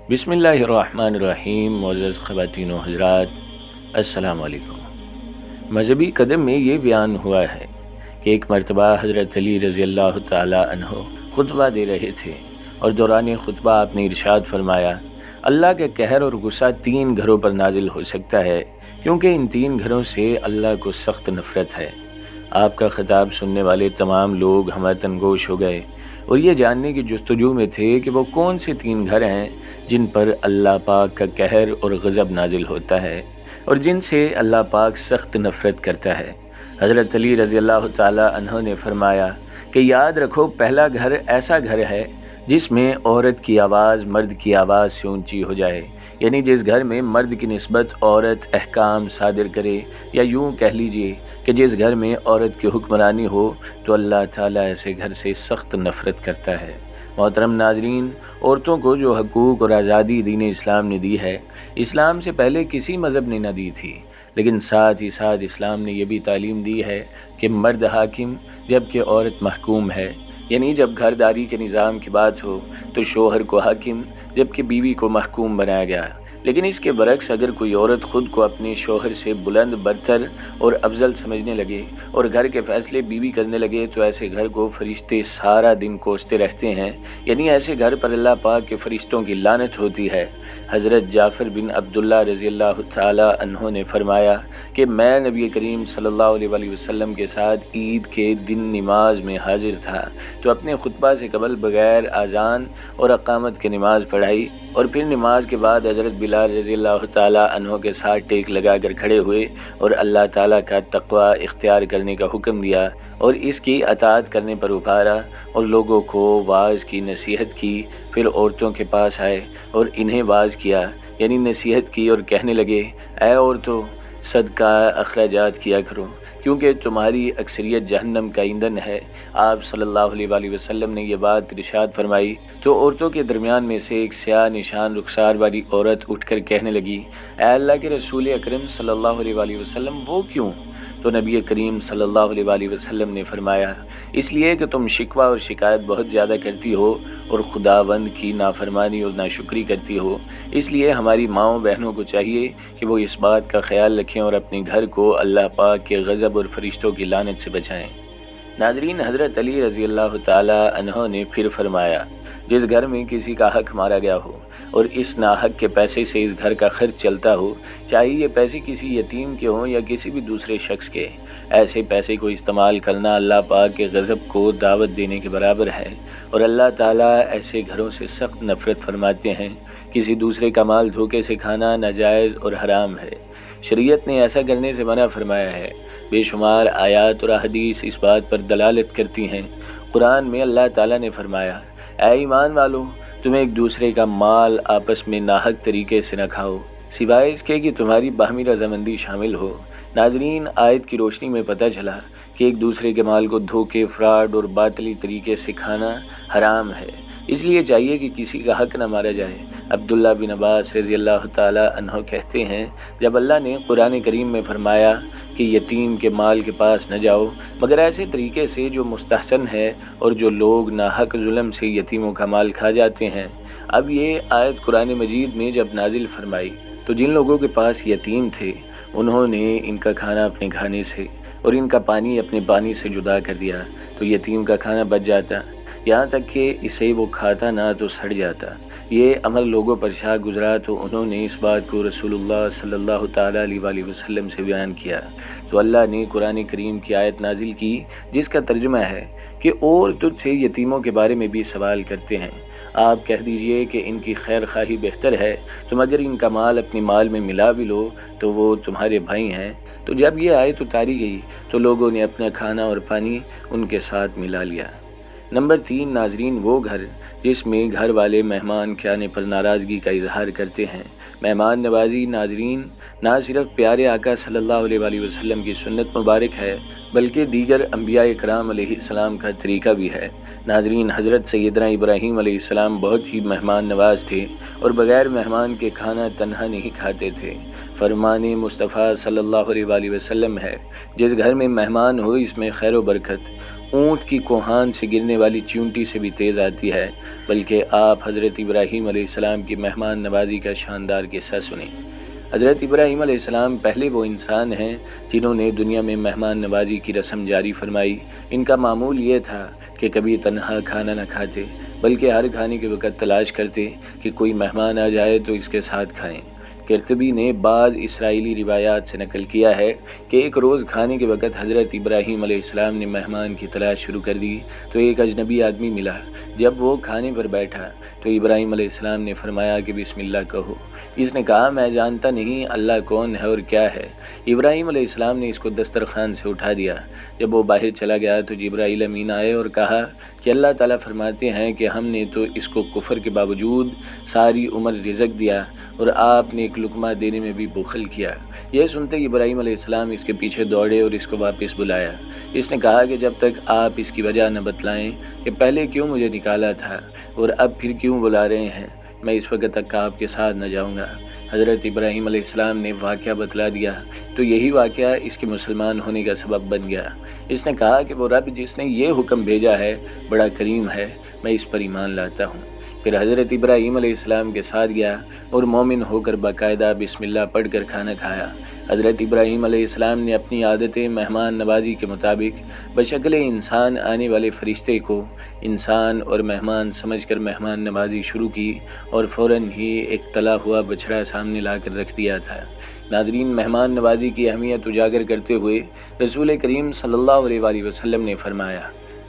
بسم اللہ الرحمن الرحیم۔ معزز خواتین و حضرات، السلام علیکم۔ مذہبی قدم میں یہ بیان ہوا ہے کہ ایک مرتبہ حضرت علی رضی اللہ تعالی عنہ خطبہ دے رہے تھے اور دوران خطبہ آپ نے ارشاد فرمایا، اللہ کا قہر اور غصہ 3 گھروں پر نازل ہو سکتا ہے کیونکہ ان 3 گھروں سے اللہ کو سخت نفرت ہے۔ آپ کا خطاب سننے والے تمام لوگ ہمتن گوش ہو گئے اور یہ جاننے کی جستجو میں تھے کہ وہ کون سے 3 گھر ہیں جن پر اللہ پاک کا قہر اور غضب نازل ہوتا ہے اور جن سے اللہ پاک سخت نفرت کرتا ہے۔ حضرت علی رضی اللہ تعالی عنہ نے فرمایا کہ یاد رکھو، پہلا گھر ایسا گھر ہے جس میں عورت کی آواز مرد کی آواز سے اونچی ہو جائے، یعنی جس گھر میں مرد کی نسبت عورت احکام صادر کرے، یا یوں کہہ لیجئے کہ جس گھر میں عورت کی حکمرانی ہو تو اللہ تعالیٰ ایسے گھر سے سخت نفرت کرتا ہے۔ محترم ناظرین، عورتوں کو جو حقوق اور آزادی دین اسلام نے دی ہے، اسلام سے پہلے کسی مذہب نے نہ دی تھی، لیکن ساتھ ہی ساتھ اسلام نے یہ بھی تعلیم دی ہے کہ مرد حاکم جبکہ عورت محکوم ہے، یعنی جب گھرداری کے نظام کی بات ہو تو شوہر کو حاکم جبکہ بیوی کو محکوم بنایا گیا۔ لیکن اس کے برعکس اگر کوئی عورت خود کو اپنے شوہر سے بلند برتر اور افضل سمجھنے لگے اور گھر کے فیصلے بیوی کرنے لگے تو ایسے گھر کو فرشتے سارا دن کوستے رہتے ہیں، یعنی ایسے گھر پر اللہ پاک کے فرشتوں کی لعنت ہوتی ہے۔ حضرت جعفر بن عبداللہ رضی اللہ تعالی عنہ نے فرمایا کہ میں نبی کریم صلی اللہ علیہ وسلم کے ساتھ عید کے دن نماز میں حاضر تھا تو اپنے خطبہ سے قبل بغیر اذان اور اقامت کے نماز پڑھائی، اور پھر نماز کے بعد حضرت بلال رضی اللہ تعالی عنہ کے ساتھ ٹیک لگا کر کھڑے ہوئے اور اللہ تعالیٰ کا تقوی اختیار کرنے کا حکم دیا اور اس کی اطاعت کرنے پر ابھارا اور لوگوں کو واعظ کی نصیحت کی۔ پھر عورتوں کے پاس آئے اور انہیں واعظ کیا، یعنی نصیحت کی، اور کہنے لگے، اے عورتوں، صدقہ اخراجات کیا کرو کیونکہ تمہاری اکثریت جہنم کا ایندھن ہے۔ آپ صلی اللہ علیہ وسلم نے یہ بات ارشاد فرمائی تو عورتوں کے درمیان میں سے ایک سیاہ نشان رخسار والی عورت اٹھ کر کہنے لگی، اے اللہ کے رسول اکرم صلی اللہ علیہ وسلم، وہ کیوں؟ تو نبی کریم صلی اللہ علیہ وسلم نے فرمایا، اس لیے کہ تم شکوہ اور شکایت بہت زیادہ کرتی ہو اور خداوند کی نافرمانی اور ناشکری کرتی ہو، اس لیے ہماری ماؤں بہنوں کو چاہیے کہ وہ اس بات کا خیال رکھیں اور اپنے گھر کو اللہ پاک کے غضب اور فرشتوں کی لعنت سے بچائیں۔ ناظرین، حضرت علی رضی اللہ تعالی عنہ نے پھر فرمایا، جس گھر میں کسی کا حق مارا گیا ہو اور اس ناحق کے پیسے سے اس گھر کا خرچ چلتا ہو، چاہے یہ پیسے کسی یتیم کے ہوں یا کسی بھی دوسرے شخص کے، ایسے پیسے کو استعمال کرنا اللہ پاک کے غضب کو دعوت دینے کے برابر ہے اور اللہ تعالیٰ ایسے گھروں سے سخت نفرت فرماتے ہیں۔ کسی دوسرے کا مال دھوکے سے کھانا ناجائز اور حرام ہے، شریعت نے ایسا کرنے سے منع فرمایا ہے۔ بے شمار آیات اور احادیث اس بات پر دلالت کرتی ہیں۔ قرآن میں اللہ تعالیٰ نے فرمایا، اے ایمان والو، تم ایک دوسرے کا مال آپس میں ناحق طریقے سے نہ کھاؤ سوائے اس کے کہ تمہاری باہمی رضامندی شامل ہو۔ ناظرین، آیت کی روشنی میں پتہ چلا کہ ایک دوسرے کے مال کو دھوکے، فراڈ اور باطلی طریقے سے کھانا حرام ہے، اس لیے چاہیے کہ کسی کا حق نہ مارا جائے۔ عبداللہ بن عباس رضی اللہ تعالی عنہ کہتے ہیں، جب اللہ نے قرآن کریم میں فرمایا کہ یتیم کے مال کے پاس نہ جاؤ مگر ایسے طریقے سے جو مستحسن ہے اور جو لوگ ناحق ظلم سے یتیموں کا مال کھا جاتے ہیں، اب یہ آیت قرآن مجید میں جب نازل فرمائی تو جن لوگوں کے پاس یتیم تھے انہوں نے ان کا کھانا اپنے کھانے سے اور ان کا پانی اپنے پانی سے جدا کر دیا تو یتیم کا کھانا بچ جاتا، یہاں تک کہ اسے وہ کھاتا نہ تو سڑ جاتا۔ یہ عمل لوگوں پر شاہ گزرا تو انہوں نے اس بات کو رسول اللہ صلی اللہ تعالیٰ علیہ وسلم سے بیان کیا تو اللہ نے قرآن کریم کی آیت نازل کی جس کا ترجمہ ہے کہ اور تجھ سے یتیموں کے بارے میں بھی سوال کرتے ہیں، آپ کہہ دیجئے کہ ان کی خیر خواہی بہتر ہے، تم اگر ان کا مال اپنے مال میں ملا بھی لو تو وہ تمہارے بھائی ہیں۔ تو جب یہ آیت اتاری گئی تو لوگوں نے اپنا کھانا اور پانی ان کے ساتھ ملا لیا۔ نمبر 3، ناظرین، وہ گھر جس میں گھر والے مہمان کے آنے پر ناراضگی کا اظہار کرتے ہیں۔ مہمان نوازی، ناظرین، نہ صرف پیارے آقا صلی اللہ علیہ وسلم کی سنت مبارک ہے بلکہ دیگر انبیاء کرام علیہ السلام کا طریقہ بھی ہے۔ ناظرین، حضرت سیدنا ابراہیم علیہ السلام بہت ہی مہمان نواز تھے اور بغیر مہمان کے کھانا تنہا نہیں کھاتے تھے۔ فرمان مصطفیٰ صلی اللہ علیہ وسلم ہے، جس گھر میں مہمان ہو اس میں خیر و برکت، اونٹ کی کوہان سے گرنے والی چیونٹی سے بھی تیز آتی ہے، بلکہ آپ حضرت ابراہیم علیہ السلام کی مہمان نوازی کا شاندار قصہ سنیں۔ حضرت ابراہیم علیہ السلام پہلے وہ انسان ہیں جنہوں نے دنیا میں مہمان نوازی کی رسم جاری فرمائی۔ ان کا معمول یہ تھا کہ کبھی تنہا کھانا نہ کھاتے، بلکہ ہر کھانے کے وقت تلاش کرتے کہ کوئی مہمان آ جائے تو اس کے ساتھ کھائیں۔ قرطبی نے بعض اسرائیلی روایات سے نقل کیا ہے کہ ایک روز کھانے کے وقت حضرت ابراہیم علیہ السلام نے مہمان کی تلاش شروع کر دی تو ایک اجنبی آدمی ملا۔ جب وہ کھانے پر بیٹھا تو ابراہیم علیہ السلام نے فرمایا کہ بسم اللہ کہو۔ اس نے کہا میں جانتا نہیں اللہ کون ہے اور کیا ہے۔ ابراہیم علیہ السلام نے اس کو دسترخوان سے اٹھا دیا۔ جب وہ باہر چلا گیا تو جبرائیل امین آئے اور کہا کہ اللہ تعالیٰ فرماتے ہیں کہ ہم نے تو اس کو کفر کے باوجود ساری عمر رزق دیا اور آپ نے ایک لقمہ دینے میں بھی بخل کیا۔ یہ سنتے ہی ابراہیم علیہ السلام اس کے پیچھے دوڑے اور اس کو واپس بلایا۔ اس نے کہا کہ جب تک آپ اس کی وجہ نہ بتلائیں کہ پہلے کیوں مجھے نکالا تھا اور اب پھر کیوں بلا رہے ہیں، میں اس وقت تک آپ کے ساتھ نہ جاؤں گا۔ حضرت ابراہیم علیہ السلام نے واقعہ بتلا دیا تو یہی واقعہ اس کے مسلمان ہونے کا سبب بن گیا۔ اس نے کہا کہ وہ رب جس نے یہ حکم بھیجا ہے بڑا کریم ہے، میں اس پر ایمان لاتا ہوں۔ پھر حضرت ابراہیم علیہ السلام کے ساتھ گیا اور مومن ہو کر باقاعدہ بسم اللہ پڑھ کر کھانا کھایا۔ حضرت ابراہیم علیہ السلام نے اپنی عادت مہمان نوازی کے مطابق بشکل انسان آنے والے فرشتے کو انسان اور مہمان سمجھ کر مہمان نوازی شروع کی اور فوراً ہی ایک تلا ہوا بچڑا سامنے لا کر رکھ دیا تھا۔ ناظرین، مہمان نوازی کی اہمیت اجاگر کرتے ہوئے رسول کریم صلی اللہ علیہ وآلہ وسلم نے فرمایا،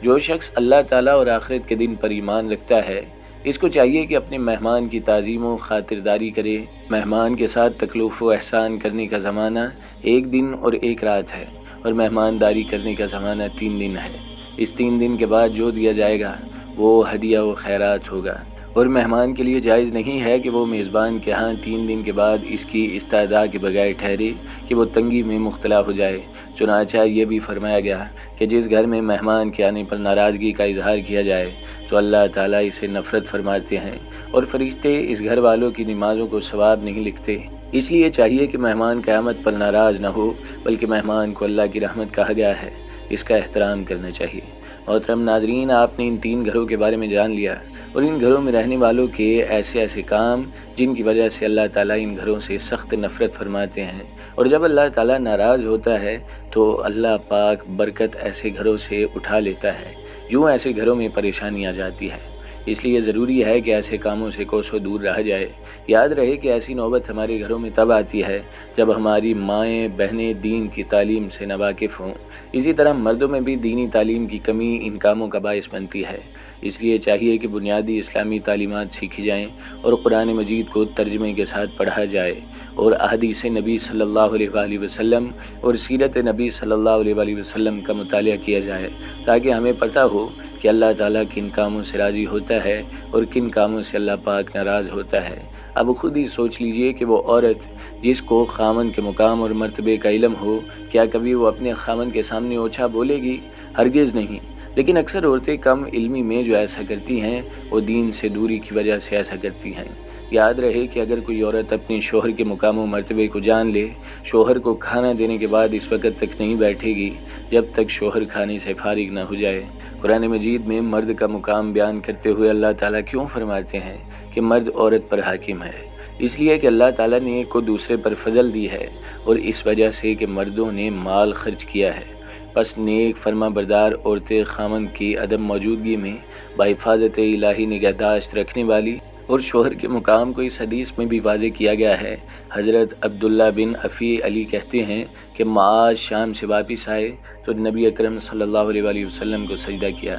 جو شخص اللہ تعالیٰ اور آخرت کے دن پر ایمان رکھتا ہے اس کو چاہیے کہ اپنے مہمان کی تعظیم و خاطرداری کرے۔ مہمان کے ساتھ تکلف و احسان کرنے کا زمانہ 1 دن اور 1 رات ہے اور مہمانداری کرنے کا زمانہ 3 دن ہے۔ اس 3 دن کے بعد جو دیا جائے گا وہ ہدیہ و خیرات ہوگا، اور مہمان کے لیے جائز نہیں ہے کہ وہ میزبان کے ہاں 3 دن کے بعد اس کی استدعا کے بغیر ٹھہرے کہ وہ تنگی میں مبتلا ہو جائے۔ چنانچہ یہ بھی فرمایا گیا کہ جس گھر میں مہمان کے آنے پر ناراضگی کا اظہار کیا جائے تو اللہ تعالیٰ اسے نفرت فرماتے ہیں اور فرشتے اس گھر والوں کی نمازوں کو ثواب نہیں لکھتے۔ اس لیے چاہیے کہ مہمان قیامت پر ناراض نہ ہو، بلکہ مہمان کو اللہ کی رحمت کہا گیا ہے، اس کا احترام کرنا چاہیے۔ محترم ناظرین، آپ نے ان 3 گھروں کے بارے میں جان لیا اور ان گھروں میں رہنے والوں کے ایسے کام جن کی وجہ سے اللہ تعالیٰ ان گھروں سے سخت نفرت فرماتے ہیں، اور جب اللہ تعالیٰ ناراض ہوتا ہے تو اللہ پاک برکت ایسے گھروں سے اٹھا لیتا ہے، یوں ایسے گھروں میں پریشانی آ جاتی ہے۔ اس لیے ضروری ہے کہ ایسے کاموں سے کوسوں دور رہا جائے۔ یاد رہے کہ ایسی نوبت ہمارے گھروں میں تب آتی ہے جب ہماری مائیں بہنیں دین کی تعلیم سے ناواقف ہوں۔ اسی طرح مردوں میں بھی دینی تعلیم کی کمی ان کاموں کا باعث بنتی ہے۔ اس لیے چاہیے کہ بنیادی اسلامی تعلیمات سیکھی جائیں اور قرآن مجید کو ترجمے کے ساتھ پڑھا جائے اور احادیث نبی صلی اللہ علیہ وآلہ وسلم اور سیرت نبی صلی اللہ علیہ وآلہ وسلم کا مطالعہ کیا جائے، تاکہ ہمیں پتہ ہو کہ اللہ تعالیٰ کن کاموں سے راضی ہوتا ہے اور کن کاموں سے اللہ پاک ناراض ہوتا ہے۔ اب خود ہی سوچ لیجئے کہ وہ عورت جس کو خامن کے مقام اور مرتبے کا علم ہو، کیا کبھی وہ اپنے خامن کے سامنے اونچا بولے گی؟ ہرگز نہیں۔ لیکن اکثر عورتیں کم علمی میں جو ایسا کرتی ہیں وہ دین سے دوری کی وجہ سے ایسا کرتی ہیں۔ یاد رہے کہ اگر کوئی عورت اپنے شوہر کے مقام و مرتبے کو جان لے، شوہر کو کھانا دینے کے بعد اس وقت تک نہیں بیٹھے گی جب تک شوہر کھانے سے فارغ نہ ہو جائے۔ قرآن مجید میں مرد کا مقام بیان کرتے ہوئے اللہ تعالیٰ کیوں فرماتے ہیں کہ مرد عورت پر حاکم ہے؟ اس لیے کہ اللہ تعالیٰ نے ایک کو دوسرے پر فضل دی ہے اور اس وجہ سے کہ مردوں نے مال خرچ کیا ہے۔ پس نیک فرما بردار عورتیں خامن کی عدم موجودگی میں بحفاظت الہی نگہداشت رکھنے والی، اور شوہر کے مقام کو اس حدیث میں بھی واضح کیا گیا ہے۔ حضرت عبداللہ بن افی علی کہتے ہیں کہ معاذ شام سے واپس آئے تو نبی اکرم صلی اللہ علیہ وآلہ وسلم کو سجدہ کیا۔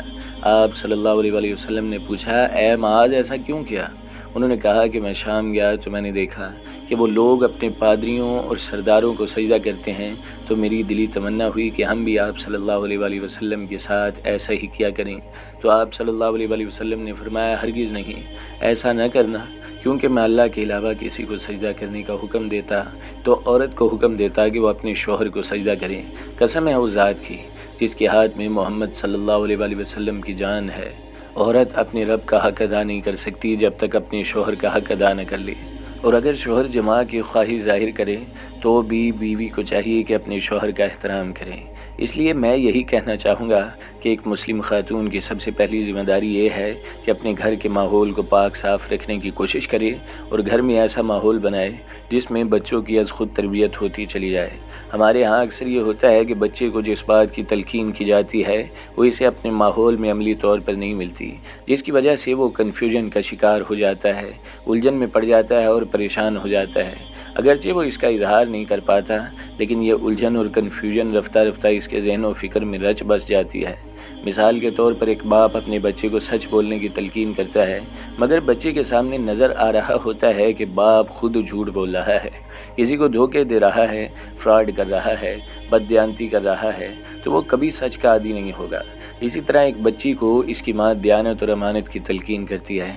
آپ صلی اللہ علیہ وآلہ وسلم نے پوچھا، اے معاذ ایسا کیوں کیا؟ انہوں نے کہا کہ میں شام گیا تو میں نے دیکھا کہ وہ لوگ اپنے پادریوں اور سرداروں کو سجدہ کرتے ہیں، تو میری دلی تمنا ہوئی کہ ہم بھی آپ صلی اللہ علیہ وآلہ وسلم کے ساتھ ایسا ہی کیا کریں۔ تو آپ صلی اللہ علیہ وآلہ وسلم نے فرمایا، ہرگز نہیں، ایسا نہ کرنا، کیونکہ میں اللہ کے علاوہ کسی کو سجدہ کرنے کا حکم دیتا تو عورت کو حکم دیتا کہ وہ اپنے شوہر کو سجدہ کریں۔ قسم ہے اس ذات کی جس کے ہاتھ میں محمد صلی اللہ علیہ وآلہ وسلم کی جان ہے، عورت اپنے رب کا حق ادا نہیں کر سکتی جب تک اپنے شوہر کا حق ادا نہ کر لے، اور اگر شوہر جماع کی خواہی ظاہر کرے تو بھی بیوی کو چاہیے کہ اپنے شوہر کا احترام کریں۔ اس لیے میں یہی کہنا چاہوں گا کہ ایک مسلم خاتون کی سب سے پہلی ذمہ داری یہ ہے کہ اپنے گھر کے ماحول کو پاک صاف رکھنے کی کوشش کرے اور گھر میں ایسا ماحول بنائے جس میں بچوں کی از خود تربیت ہوتی چلی جائے۔ ہمارے ہاں اکثر یہ ہوتا ہے کہ بچے کو جس بات کی تلقین کی جاتی ہے وہ اسے اپنے ماحول میں عملی طور پر نہیں ملتی، جس کی وجہ سے وہ کنفیوژن کا شکار ہو جاتا ہے، الجھن میں پڑ جاتا ہے اور پریشان ہو جاتا ہے۔ اگرچہ وہ اس کا اظہار نہیں کر پاتا، لیکن یہ الجھن اور کنفیوژن رفتہ رفتہ اس کے ذہن و فکر میں رچ بس جاتی ہے۔ مثال کے طور پر ایک باپ اپنے بچے کو سچ بولنے کی تلقین کرتا ہے، مگر بچے کے سامنے نظر آ رہا ہوتا ہے کہ باپ خود جھوٹ بول رہا ہے، کسی کو دھوکے دے رہا ہے، فراڈ کر رہا ہے، بددیانتی کر رہا ہے، تو وہ کبھی سچ کا عادی نہیں ہوگا۔ اسی طرح ایک بچی کو اس کی ماں دیانت اور امانت کی تلقین کرتی ہے،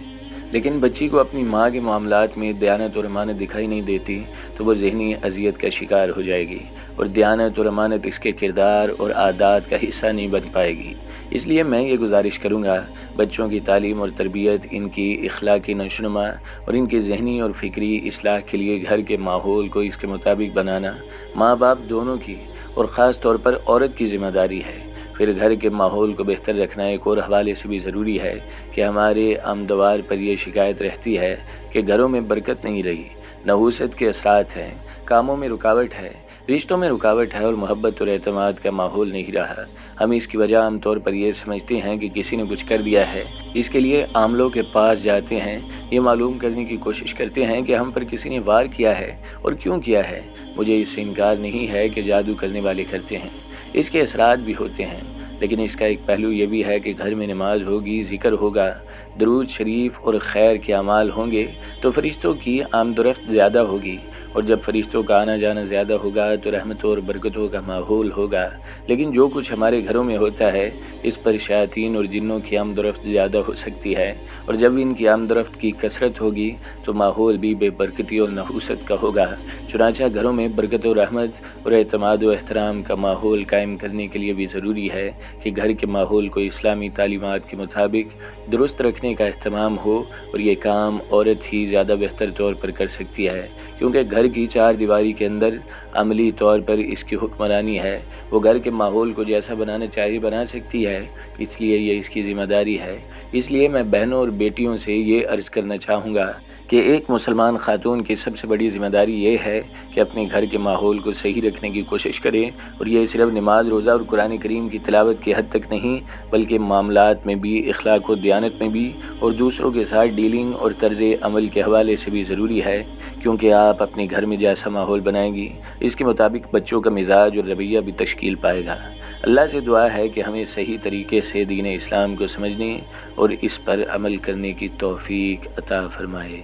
لیکن بچی کو اپنی ماں کے معاملات میں دیانت اور امانت دکھائی نہیں دیتی تو وہ ذہنی اذیت کا شکار ہو جائے گی اور دیانت اور امانت اس کے کردار اور عادات کا حصہ نہیں بن پائے گی۔ اس لیے میں یہ گزارش کروں گا، بچوں کی تعلیم اور تربیت، ان کی اخلاقی نشوونما اور ان کی ذہنی اور فکری اصلاح کے لیے گھر کے ماحول کو اس کے مطابق بنانا ماں باپ دونوں کی اور خاص طور پر عورت کی ذمہ داری ہے۔ پھر گھر کے ماحول کو بہتر رکھنا ایک اور حوالے سے بھی ضروری ہے کہ ہمارے آمدوار پر یہ شکایت رہتی ہے کہ گھروں میں برکت نہیں رہی، نحوست کے اثرات ہیں، کاموں میں رکاوٹ ہے، رشتوں میں رکاوٹ ہے اور محبت اور اعتماد کا ماحول نہیں رہا۔ ہم اس کی وجہ عام طور پر یہ سمجھتے ہیں کہ کسی نے کچھ کر دیا ہے، اس کے لیے عاملوں کے پاس جاتے ہیں، یہ معلوم کرنے کی کوشش کرتے ہیں کہ ہم پر کسی نے وار کیا ہے اور کیوں کیا ہے۔ مجھے اس سے انکار نہیں ہے کہ جادو کرنے والے کرتے ہیں، اس کے اثرات بھی ہوتے ہیں، لیکن اس کا ایک پہلو یہ بھی ہے کہ گھر میں نماز ہوگی، ذکر ہوگا، درود شریف اور خیر کے اعمال ہوں گے تو فرشتوں کی آمد و رفت زیادہ ہوگی، اور جب فرشتوں کا آنا جانا زیادہ ہوگا تو رحمتوں اور برکتوں کا ماحول ہوگا۔ لیکن جو کچھ ہمارے گھروں میں ہوتا ہے اس پر شیاطین اور جنوں کی آمد و رفت زیادہ ہو سکتی ہے، اور جب ان کی آمد و رفت کی کثرت ہوگی تو ماحول بھی بے برکتی اور نحوست کا ہوگا۔ چنانچہ گھروں میں برکت و رحمت اور اعتماد و احترام کا ماحول قائم کرنے کے لیے بھی ضروری ہے کہ گھر کے ماحول کو اسلامی تعلیمات کے مطابق درست رکھنے کا اہتمام ہو، اور یہ کام عورت ہی زیادہ بہتر طور پر کر سکتی ہے، کیونکہ گھر کی چار دیواری کے اندر عملی طور پر اس کی حکمرانی ہے۔ وہ گھر کے ماحول کو جیسا بنانا چاہے بنا سکتی ہے، اس لیے یہ اس کی ذمہ داری ہے۔ اس لیے میں بہنوں اور بیٹیوں سے یہ عرض کرنا چاہوں گا کہ ایک مسلمان خاتون کی سب سے بڑی ذمہ داری یہ ہے کہ اپنے گھر کے ماحول کو صحیح رکھنے کی کوشش کرے، اور یہ صرف نماز، روزہ اور قرآن کریم کی تلاوت کی حد تک نہیں، بلکہ معاملات میں بھی، اخلاق و دیانت میں بھی، اور دوسروں کے ساتھ ڈیلنگ اور طرز عمل کے حوالے سے بھی ضروری ہے، کیونکہ آپ اپنے گھر میں جیسا ماحول بنائیں گی اس کے مطابق بچوں کا مزاج اور رویہ بھی تشکیل پائے گا۔ اللہ سے دعا ہے کہ ہمیں صحیح طریقے سے دین اسلام کو سمجھنے اور اس پر عمل کرنے کی توفیق عطا فرمائے۔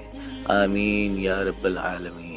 آمین یا رب العالمین۔